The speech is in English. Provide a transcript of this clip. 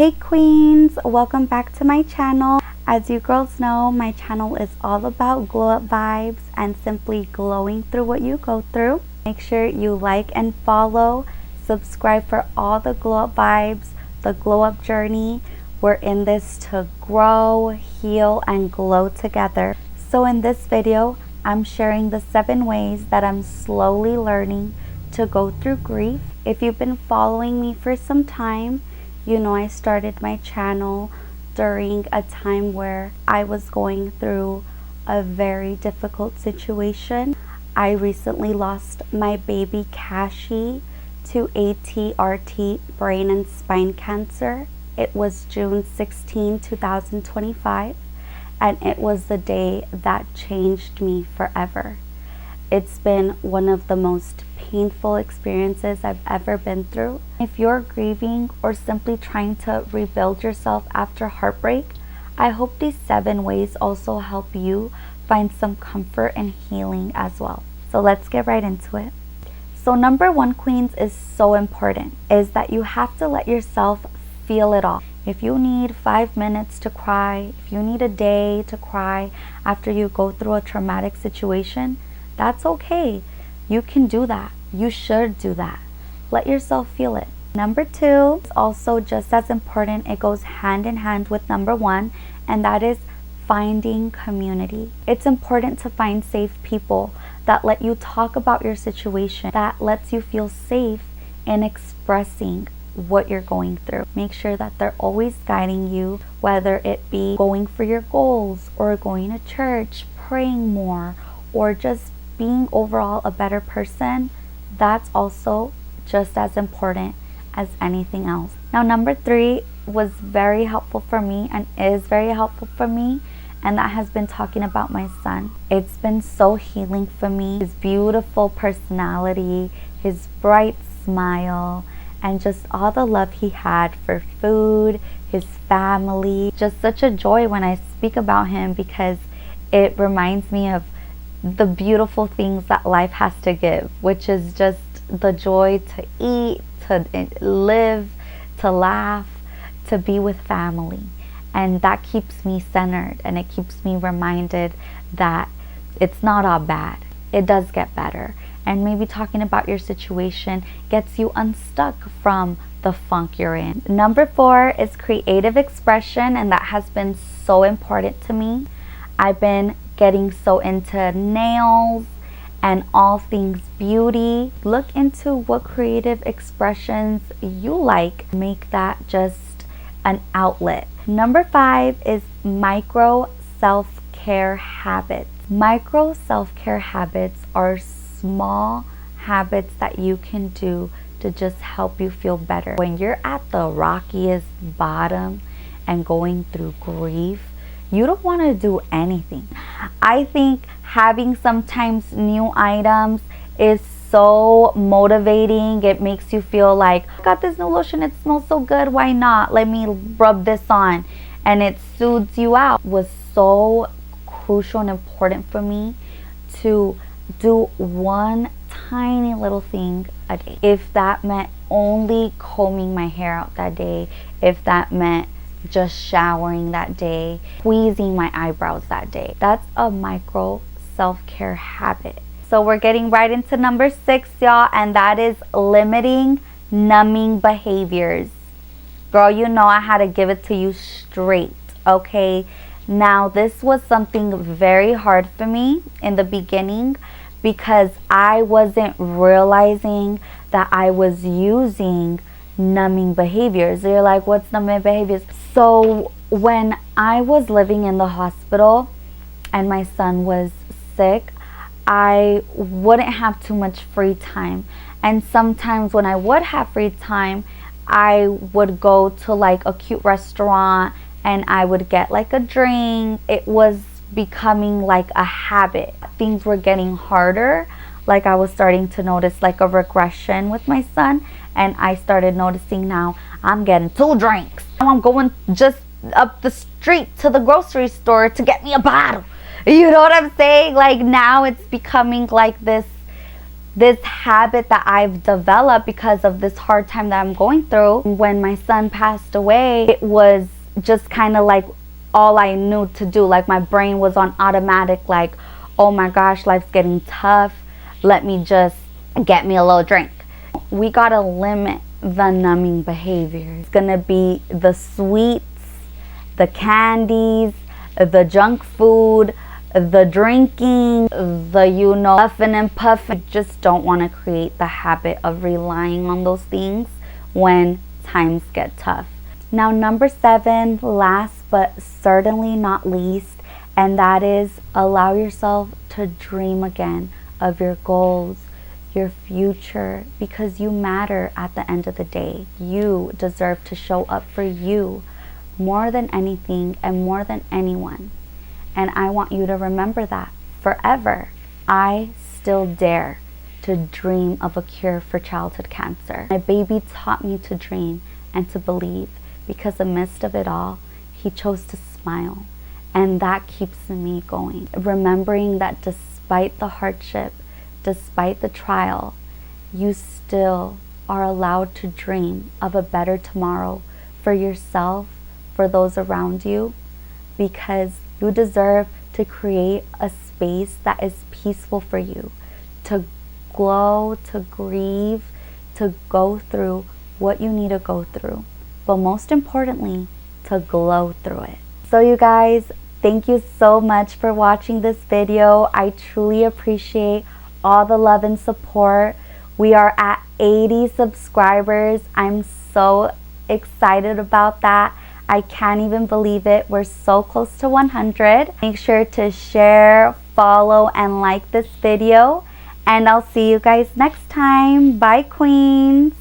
Hey queens, welcome back to my channel. As you girls know, my channel is all about glow up vibes and simply glowing through what you go through. Make sure you like and follow, subscribe for all the glow up vibes, the glow up journey. We're in this to grow, heal, and glow together. So in this video, I'm sharing the 7 ways that I'm slowly learning to go through grief. If you've been following me for some time, you know I started my channel during a time where I was going through a very difficult situation. I recently lost my baby Cassie to ATRT brain and spine cancer. It was June 16, 2025, and it was the day that changed me forever. It's been one of the most painful experiences I've ever been through. If you're grieving or simply trying to rebuild yourself after heartbreak, I hope these 7 ways also help you find some comfort and healing as well. So let's get right into it. So number 1, queens, is so important, is that you have to let yourself feel it all. If you need 5 minutes to cry, if you need a day to cry after you go through a traumatic situation, that's okay. You can do that. You should do that. Let yourself feel it. Number 2 is also just as important. It goes hand in hand with number 1, and that is finding community. It's important to find safe people that let you talk about your situation, that lets you feel safe in expressing what you're going through. Make sure that they're always guiding you, whether it be going for your goals or going to church, praying more, or just being overall a better person. That's also just as important as anything else. Now, number 3 was very helpful for me and is very helpful for me, and that has been talking about my son. It's been so healing for me. His beautiful personality, his bright smile, and just all the love he had for food, his family. Just such a joy when I speak about him, because it reminds me of the beautiful things that life has to give, which is just the joy to eat, to live, to laugh, to be with family. And that keeps me centered, and it keeps me reminded that it's not all bad. It does get better. And maybe talking about your situation gets you unstuck from the funk you're in. Number 4 is creative expression, and that has been so important to me. I've been getting so into nails and all things beauty. Look into what creative expressions you like. Make that just an outlet. Number 5 is micro self-care habits. Micro self-care habits are small habits that you can do to just help you feel better. When you're at the rockiest bottom and going through grief, you don't want to do anything. I think having sometimes new items is so motivating. It makes you feel like, I got this new lotion, it smells so good, why not? Let me rub this on. And it soothes you out. It was so crucial and important for me to do one tiny little thing a day. If that meant only combing my hair out that day, if that meant just showering that day, squeezing my eyebrows that day, that's a micro self-care habit. So we're getting right into number 6, y'all, and that is limiting numbing behaviors. Girl, you know I had to give it to you straight, okay? Now, this was something very hard for me in the beginning, because I wasn't realizing that I was using numbing behaviors. You're like, what's numbing behaviors? So when I was living in the hospital and my son was sick, I wouldn't have too much free time. And sometimes when I would have free time, I would go to like a cute restaurant and I would get like a drink. It was becoming like a habit. Things were getting harder. Like I was starting to notice like a regression with my son, and I started noticing now I'm getting 2 drinks. Now I'm going just up the street to the grocery store to get me a bottle. You know what I'm saying? Like now it's becoming like this this habit that I've developed because of this hard time that I'm going through. When my son passed away, it was just kind of like all I knew to do. Like my brain was on automatic, like, oh my gosh, life's getting tough. Let me just get me a little drink. We gotta limit the numbing behavior. It's gonna be the sweets, the candies, the junk food, the drinking, the puffing and puffing. I just don't want to create the habit of relying on those things when times get tough. Now, number 7, last but certainly not least, and that is allow yourself to dream again of your goals, your future, because you matter at the end of the day. You deserve to show up for you more than anything and more than anyone. And I want you to remember that forever. I still dare to dream of a cure for childhood cancer. My baby taught me to dream and to believe, because in the midst of it all, he chose to smile. And that keeps me going. Remembering that despite the hardship, despite the trial, you still are allowed to dream of a better tomorrow for yourself, for those around you, because you deserve to create a space that is peaceful for you, to glow, to grieve, to go through what you need to go through, but most importantly, to glow through it. So you guys, thank you so much for watching this video. I truly appreciate all the love and support. We are at 80 subscribers. I'm so excited about that. I can't even believe it. We're so close to 100. Make sure to share, follow, and like this video. And I'll see you guys next time. Bye, queens.